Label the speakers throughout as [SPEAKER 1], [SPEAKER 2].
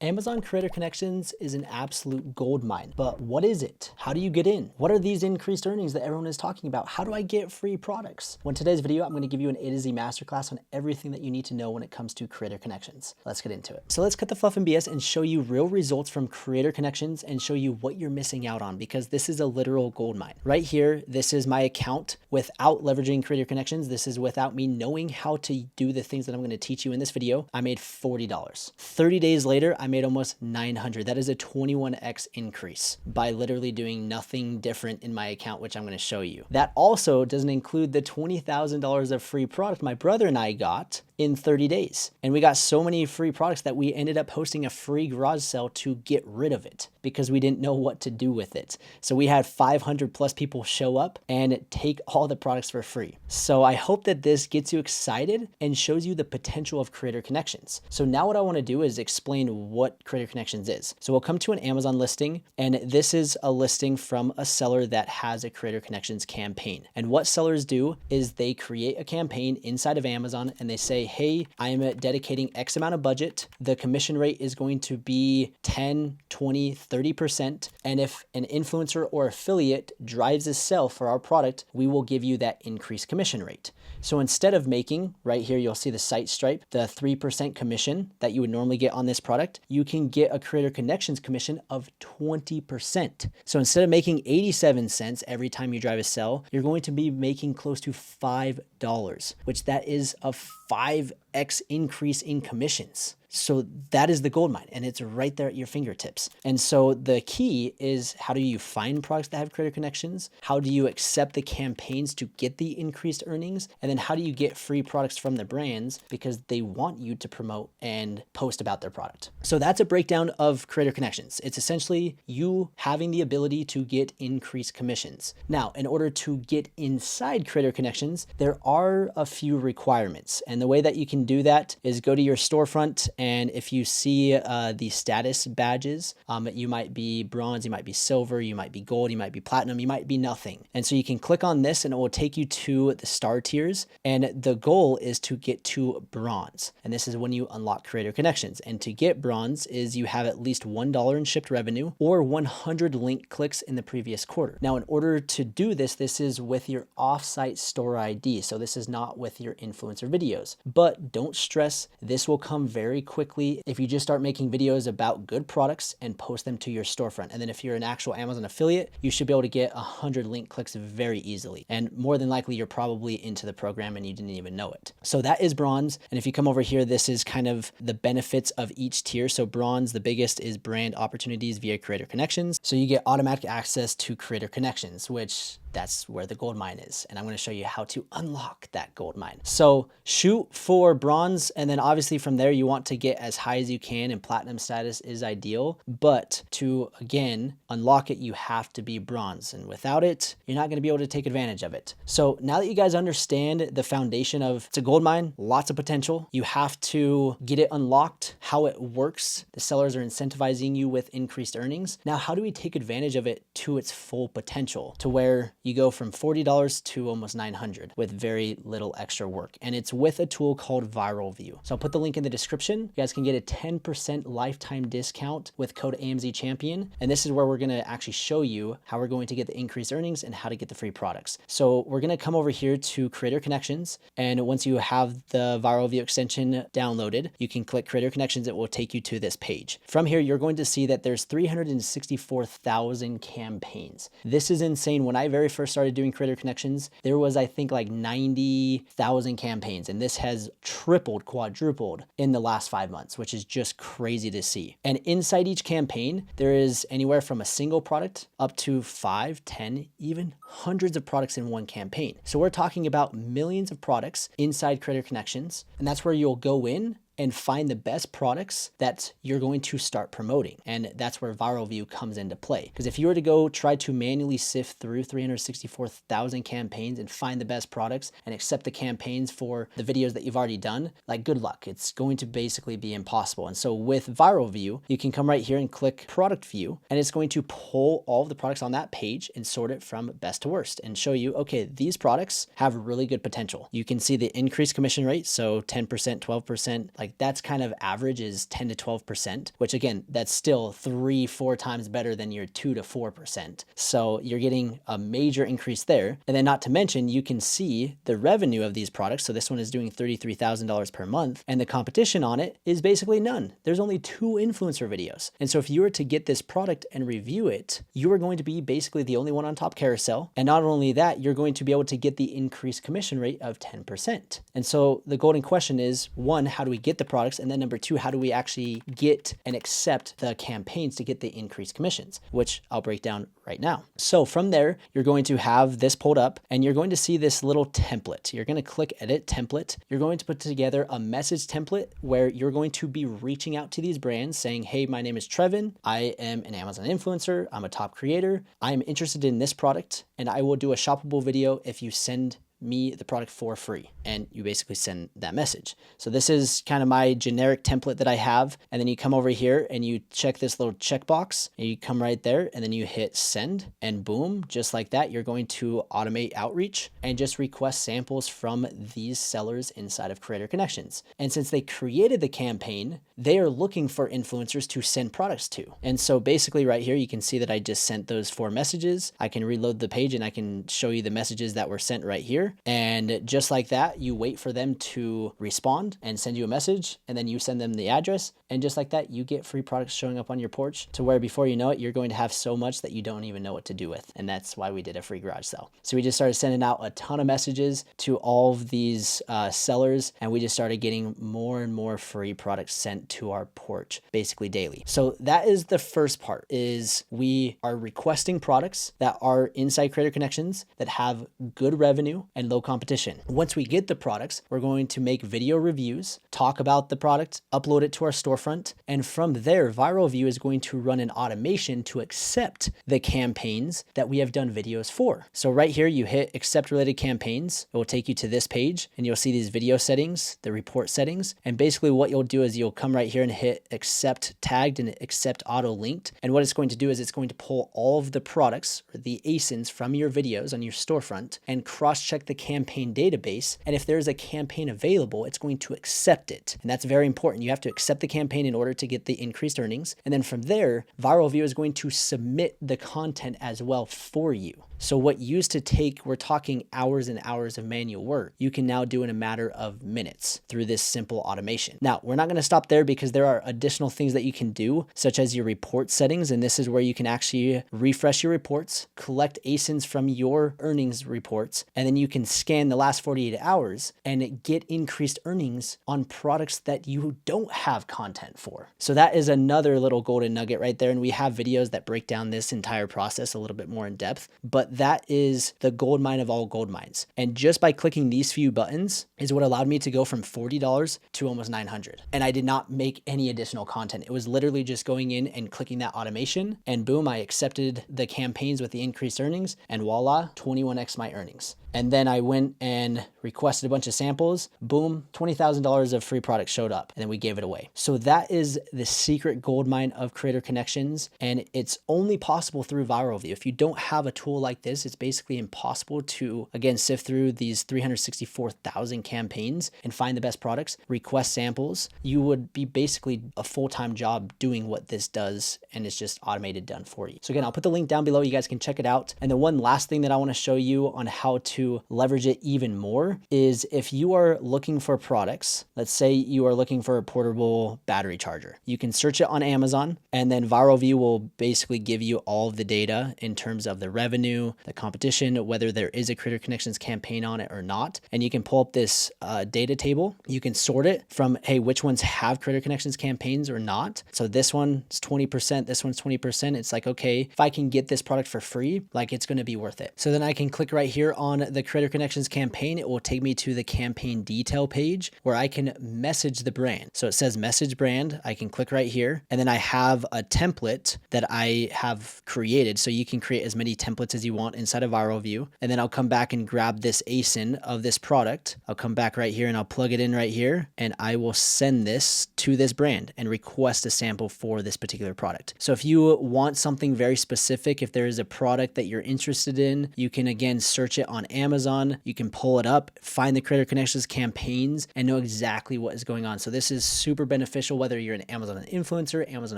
[SPEAKER 1] Amazon Creator Connections is an absolute gold mine, but what is it? How do you get in? What are these increased earnings that everyone is talking about? How do I get free products? Well, in today's video, I'm going to give you an A to Z masterclass on everything that you need to know when it comes to Creator Connections. Let's get into it. So let's cut the fluff and BS and show you real results from Creator Connections and show you what you're missing out on, because this is a literal gold mine. Right here, this is my account without leveraging Creator Connections. This is without me knowing how to do the things that I'm going to teach you in this video. I made $40. 30 days later, I made almost $900. That is a 21x increase by literally doing nothing different in my account, which I'm going to show you. That also doesn't include the $20,000 of free product my brother and I got in 30 days. And we got so many free products that we ended up hosting a free garage sale to get rid of it because we didn't know what to do with it. So we had 500 plus people show up and take all the products for free. So I hope that this gets you excited and shows you the potential of Creator Connections. So now what I want to do is explain what Creator Connections is. So we'll come to an Amazon listing, and this is a listing from a seller that has a Creator Connections campaign. And what sellers do is they create a campaign inside of Amazon and they say, hey, I'm dedicating X amount of budget. The commission rate is going to be 10, 20, 30%. And if an influencer or affiliate drives a sale for our product, we will give you that increased commission rate. So instead of making, right here, you'll see the site stripe, the 3% commission that you would normally get on this product, you can get a Creator Connections commission of 20%. So instead of making 87 cents every time you drive a sale, you're going to be making close to $5, which that is a 5x increase in commissions. So that is the gold mine, and it's right there at your fingertips. And so the key is, how do you find products that have Creator Connections? How do you accept the campaigns to get the increased earnings? And then how do you get free products from the brands because they want you to promote and post about their product? So that's a breakdown of Creator Connections. It's essentially you having the ability to get increased commissions. Now, in order to get inside Creator Connections, there are a few requirements. And the way that you can do that is go to your storefront, and if you see the status badges, you might be bronze, you might be silver, you might be gold, you might be platinum, you might be nothing. And so you can click on this and it will take you to the star tiers. And the goal is to get to bronze. And this is when you unlock Creator Connections. And to get bronze is you have at least $1 in shipped revenue or 100 link clicks in the previous quarter. Now, in order to do this, this is with your offsite store ID. So this is not with your influencer videos. But don't stress, this will come very quickly if you just start making videos about good products and post them to your storefront. And then if you're an actual Amazon affiliate, you should be able to get 100 link clicks very easily. And more than likely, you're probably into the program and you didn't even know it. So that is bronze. And if you come over here, this is kind of the benefits of each tier. So bronze, the biggest is brand opportunities via Creator Connections. So you get automatic access to Creator Connections, which that's where the gold mine is. And I'm going to show you how to unlock that gold mine. So shoot for bronze. And then obviously from there, you want to get as high as you can, and platinum status is ideal. But to, again, unlock it, you have to be bronze. And without it, you're not going to be able to take advantage of it. So now that you guys understand the foundation of it's a gold mine, lots of potential, you have to get it unlocked, how it works. The sellers are incentivizing you with increased earnings. Now, how do we take advantage of it to its full potential, to where you go from $40 to almost $900 with very little extra work? And it's with a tool called Viral View. So I'll put the link in the description. You guys can get a 10% lifetime discount with code AMZ Champion. And this is where we're going to actually show you how we're going to get the increased earnings and how to get the free products. So we're going to come over here to Creator Connections. And once you have the Viral View extension downloaded, you can click Creator Connections. It will take you to this page. From here, you're going to see that there's 364,000 campaigns. This is insane. When I very first started doing Creator Connections, there was, I think, like 90,000 campaigns. And this has tripled, quadrupled in the last 5 months, which is just crazy to see. And inside each campaign, there is anywhere from a single product up to 5, 10, even hundreds of products in one campaign. So we're talking about millions of products inside Creator Connections. And that's where you'll go in and find the best products that you're going to start promoting. And that's where Viral View comes into play. Because if you were to go try to manually sift through 364,000 campaigns and find the best products and accept the campaigns for the videos that you've already done, like, good luck. It's going to basically be impossible. And so with Viral View, you can come right here and click Product View, and it's going to pull all of the products on that page and sort it from best to worst and show you, okay, these products have really good potential. You can see the increased commission rate, so 10%, 12%, like like that's kind of average is 10 to 12%, which again, that's still 3-4 times better than your 2 to 4%. So you're getting a major increase there. And then not to mention, you can see the revenue of these products. So this one is doing $33,000 per month, and the competition on it is basically none. There's only 2 influencer videos. And so if you were to get this product and review it, you are going to be basically the only one on top carousel. And not only that, you're going to be able to get the increased commission rate of 10%. And so the golden question is, 1, how do we get the products? And then number 2, how do we actually get and accept the campaigns to get the increased commissions, which I'll break down right now. So from there, you're going to have this pulled up and you're going to see this little template. You're going to click edit template. You're going to put together a message template where you're going to be reaching out to these brands saying, hey, my name is Trevin. I am an Amazon influencer. I'm a top creator. I'm interested in this product and I will do a shoppable video if you send me the product for free. And you basically send that message. So this is kind of my generic template that I have. And then you come over here and you check this little checkbox and you come right there and then you hit send and boom, just like that, you're going to automate outreach and just request samples from these sellers inside of Creator Connections. And since they created the campaign, they are looking for influencers to send products to. And so basically right here, you can see that I just sent those 4 messages. I can reload the page and I can show you the messages that were sent right here. And just like that, you wait for them to respond and send you a message, and then you send them the address. And just like that, you get free products showing up on your porch to where before you know it, you're going to have so much that you don't even know what to do with. And that's why we did a free garage sale. So we just started sending out a ton of messages to all of these sellers, and we just started getting more and more free products sent to our porch basically daily. So that is the first part, is we are requesting products that are inside Creator Connections that have good revenue and low competition. Once we get the products, we're going to make video reviews, talk about the product, upload it to our storefront, and from there, Viral View is going to run an automation to accept the campaigns that we have done videos for. So right here, you hit accept related campaigns. It will take you to this page and you'll see these video settings, the report settings. And basically what you'll do is you'll come right here and hit accept tagged and accept auto linked. And what it's going to do is it's going to pull all of the products or the ASINs from your videos on your storefront and cross-check the campaign database. And if there's a campaign available, it's going to accept it. And that's very important. You have to accept the campaign in order to get the increased earnings. And then from there, Viral View is going to submit the content as well for you. So what used to take, we're talking hours and hours of manual work, you can now do in a matter of minutes through this simple automation. Now, we're not going to stop there because there are additional things that you can do, such as your report settings. And this is where you can actually refresh your reports, collect ASINs from your earnings reports, and then you can scan the last 48 hours and get increased earnings on products that you don't have content for. So that is another little golden nugget right there. And we have videos that break down this entire process a little bit more in depth, but that is the gold mine of all gold mines. And just by clicking these few buttons is what allowed me to go from $40 to almost $900. And I did not make any additional content. It was literally just going in and clicking that automation and boom, I accepted the campaigns with the increased earnings and voila, 21x my earnings. And then I went and requested a bunch of samples. Boom, $20,000 of free products showed up and then we gave it away. So that is the secret gold mine of Creator Connections. And it's only possible through Viral View. If you don't have a tool like this, it's basically impossible to, again, sift through these 364,000 campaigns and find the best products, request samples. You would be basically a full-time job doing what this does, and it's just automated done for you. So again, I'll put the link down below. You guys can check it out. And the one last thing that I want to show you on how to leverage it even more is if you are looking for products, let's say you are looking for a portable battery charger, you can search it on Amazon and then Viral View will basically give you all of the data in terms of the revenue, the competition, whether there is a Creator Connections campaign on it or not. And you can pull up this data table. You can sort it from, hey, which ones have Creator Connections campaigns or not. So this one is 20%, this one's 20%. It's like, okay, if I can get this product for free, like it's going to be worth it. So then I can click right here on the Creator Connections campaign. It will take me to the campaign detail page where I can message the brand. So it says message brand. I can click right here. And then I have a template that I have created. So you can create as many templates as you you want inside of Viral View. And then I'll come back and grab this ASIN of this product. I'll come back right here and I'll plug it in right here, and I will send this to this brand and request a sample for this particular product. So if you want something very specific, if there is a product that you're interested in, you can again search it on Amazon. You can pull it up, find the Creator Connections campaigns, and know exactly what is going on. So this is super beneficial whether you're an Amazon influencer, Amazon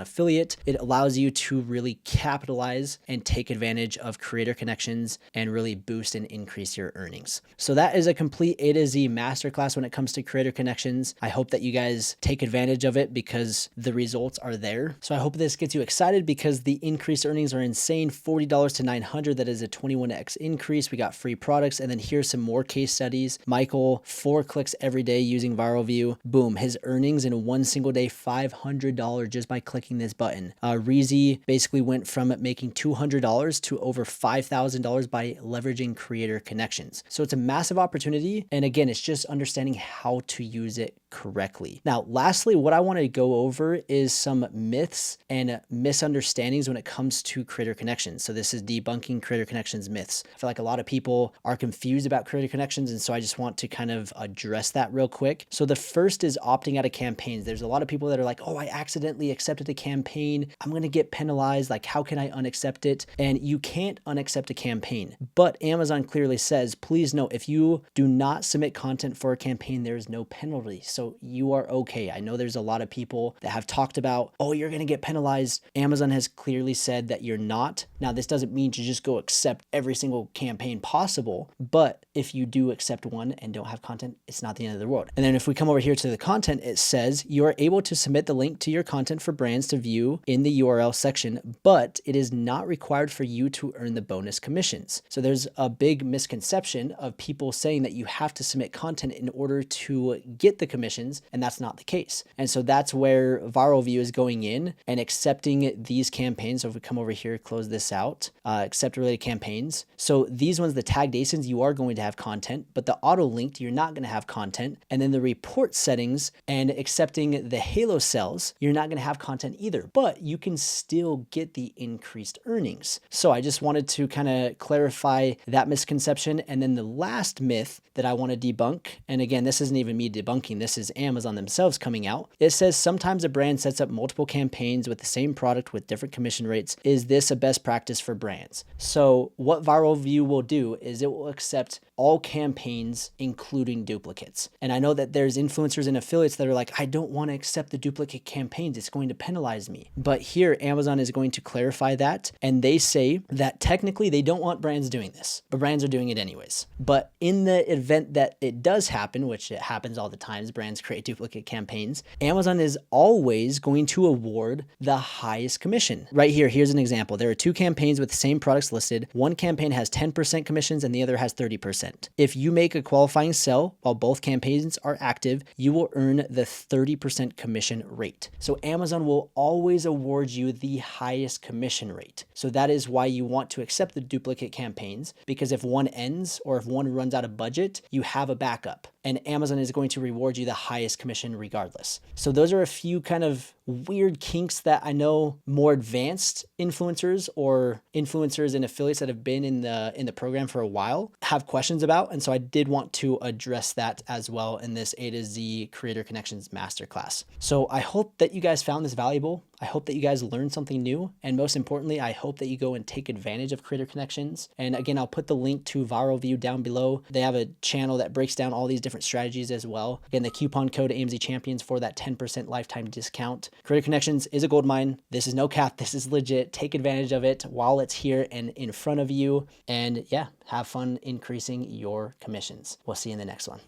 [SPEAKER 1] affiliate. It allows you to really capitalize and take advantage of Creator Connections and really boost and increase your earnings. So that is a complete A to Z masterclass when it comes to Creator Connections. I hope that you guys take advantage of it because the results are there. So I hope this gets you excited because the increased earnings are insane. $40 to $900. That is a 21x increase. We got free products. And then here's some more case studies. Michael, 4 clicks every day using Viral View. Boom. His earnings in one single day, $500 just by clicking this button. Reezy basically went from making $200 to over $5,000 by leveraging Creator Connections. So it's a massive opportunity. And again, it's just understanding how to use it correctly. Now, lastly, what I want to go over is some myths and misunderstandings when it comes to Creator Connections. So this is debunking Creator Connections myths. I feel like a lot of people are confused about Creator Connections, and so I just want to kind of address that real quick. So the first is opting out of campaigns. There's a lot of people that are like, oh, I accidentally accepted a campaign. I'm going to get penalized. Like, how can I unaccept it? And you can't unaccept a campaign. But Amazon clearly says, please note, if you do not submit content for a campaign, there is no penalty. So you are okay. I know there's a lot of people that have talked about, oh, you're going to get penalized. Amazon has clearly said that you're not. Now, this doesn't mean to just go accept every single campaign possible, but if you do accept one and don't have content, it's not the end of the world. And then if we come over here to the content, it says you are able to submit the link to your content for brands to view in the URL section, but it is not required for you to earn the bonus commissions. So there's a big misconception of people saying that you have to submit content in order to get the commission. And that's not the case. And so that's where Viral View is going in and accepting these campaigns. So if we come over here, close this out, accept related campaigns. So these ones, the tagged ASINs, you are going to have content, but the auto linked, you're not going to have content. And then the report settings and accepting the Halo cells, you're not going to have content either, but you can still get the increased earnings. So I just wanted to kind of clarify that misconception. And then the last myth that I want to debunk, and again, this isn't even me debunking, this is Amazon themselves coming out. It says sometimes a brand sets up multiple campaigns with the same product with different commission rates. Is this a best practice for brands? So what Viral View will do is it will accept all campaigns, including duplicates. And I know that there's influencers and affiliates that are like, I don't want to accept the duplicate campaigns. It's going to penalize me. But here, Amazon is going to clarify that. And they say that technically they don't want brands doing this, but brands are doing it anyways. But in the event that it does happen, which it happens all the time, brands create duplicate campaigns, Amazon is always going to award the highest commission. Right here, here's an example. There are 2 campaigns with the same products listed. One campaign has 10% commissions and the other has 30%. If you make a qualifying sell while both campaigns are active, you will earn the 30% commission rate. So Amazon will always award you the highest commission rate. So that is why you want to accept the duplicate campaigns, because if one ends or if one runs out of budget, you have a backup. And Amazon is going to reward you the highest commission regardless. So those are a few kind of weird kinks that I know more advanced influencers or influencers and affiliates that have been in the program for a while have questions about. And so I did want to address that as well in this A to Z Creator Connections Masterclass. So I hope that you guys found this valuable. I hope that you guys learned something new. And most importantly, I hope that you go and take advantage of Creator Connections. And again, I'll put the link to Viral View down below. They have a channel that breaks down all these different strategies as well. Again, the coupon code AMZ Champions for that 10% lifetime discount. Creator Connections is a gold mine. This is no cap. This is legit. Take advantage of it while it's here and in front of you. And yeah, have fun increasing your commissions. We'll see you in the next one.